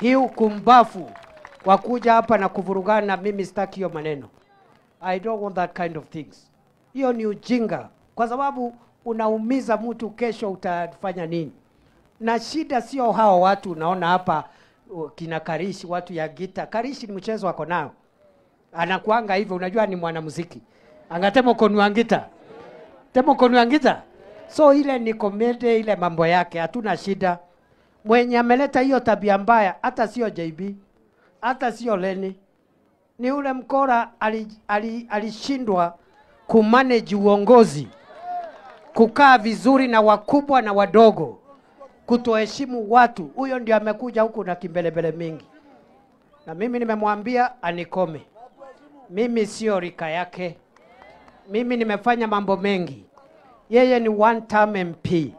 hii ukumbafu wakuja hapa na kuvurugana na mimi sitaki hiyo maneno. I don't want that kind of things. Hiyo ni ujinga kwa sababu unaumiza mtu, kesho utafanya nini? Na shida sio hao watu unaona hapa kina Karishi, watu ya gita. Karishi ni mchezo wako nao. Anakuanga hivyo, unajua ni mwanamuziki. Angatemo konwa gita. Temo konwa gita. So ile ni komedi, ile mambo yake, hatuna shida. Mwenye ameleta hiyo tabia mbaya hata sio JB, hata sio Leni. Ni ule mkora alishindwa kumanage uongozi, kukaa vizuri na wakubwa na wadogo, kutoheshimu watu. Huyo ndio amekuja huku na kimbelebele mingi. Na mimi nimemwambia anikome. Mimi sio rika yake. Mimi nimefanya mambo mengi. Yeye ni one term MP.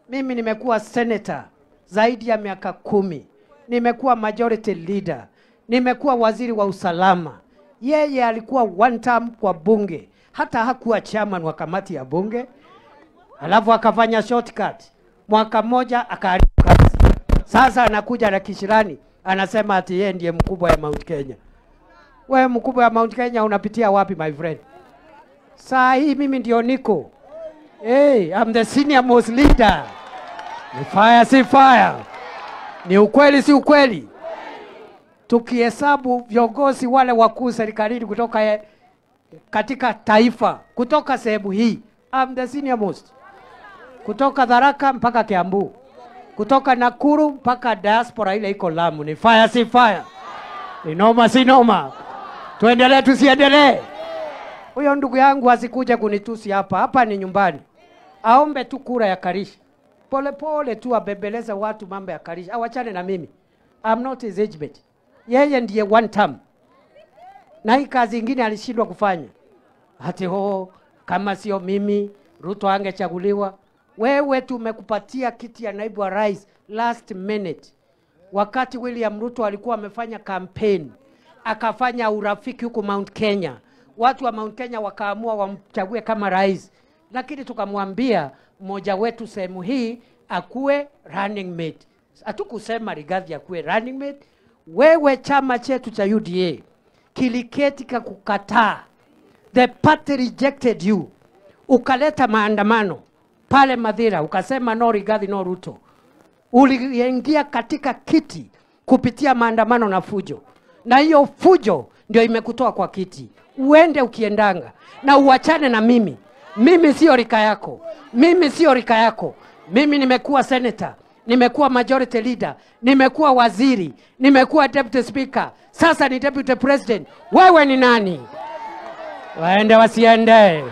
Mimi nimekuwa senator zaidi ya miaka 10. Nimekuwa majority leader. Nimekuwa waziri wa usalama. Yeye alikuwa one term kwa bunge. Hata hakuwa chairman wa kamati ya bunge. Alafu akafanya shortcut. Mwaka mmoja akaharibu kazi. Sasa anakuja na kishirani. Anasema ati yeye ndiye mkubwa ya Mount Kenya. Wewe mkubwa ya Mount Kenya unapitia wapi my friend? Saa hii mimi ndio niko. Hey, I'm the senior most leader. Ni fire si fire. Ni ukweli si ukweli. Tukihesabu viongozi wale wakuu serikalini kutoka katika taifa, kutoka sehemu hii, I'm the senior most. Kutoka Tharaka mpaka Kiambu. Kutoka Nakuru mpaka diaspora ile iko Lamu. Ni fire si fire. Ni noma si noma. Tuendelee tusiendelee. Huyo ndugu yangu asikuja kunitusi hapa. Hapa ni nyumbani. Aombe tu kura ya Karishi. Pole pole tu abembeleza watu mambo ya Karishi. Awachane na mimi. I'm not his age mate. Yeye ndiye one term. Na hii kazi nyingine alishindwa kufanya. Hati kama sio mimi Ruto angechaguliwa. Wewe tumekupatia kiti ya naibu wa rais last minute. Wakati William Ruto alikuwa amefanya campaign, akafanya urafiki huko Mount Kenya. Watu wa Mount Kenya wakaamua wamchague kama rais. Lakini tukamwambia mmoja wetu sehemu hii akuwe running mate. Hatukusema Rigathi akuwe running mate. Wewe chama chetu cha UDA kiliketi kukataa. The party rejected you. Ukaleta maandamano pale Mathira, ukasema no Rigathi no Ruto. Uliingia katika kiti kupitia maandamano na fujo. Na hiyo fujo ndio imekutoa kwa kiti. Uende ukiendanga na uachane na mimi. Mimi sio rika yako. Mimi sio rika yako. Mimi nimekuwa senator, nimekuwa majority leader, nimekuwa waziri, nimekuwa deputy speaker. Sasa ni deputy president. Wewe ni nani? Waende wasiende.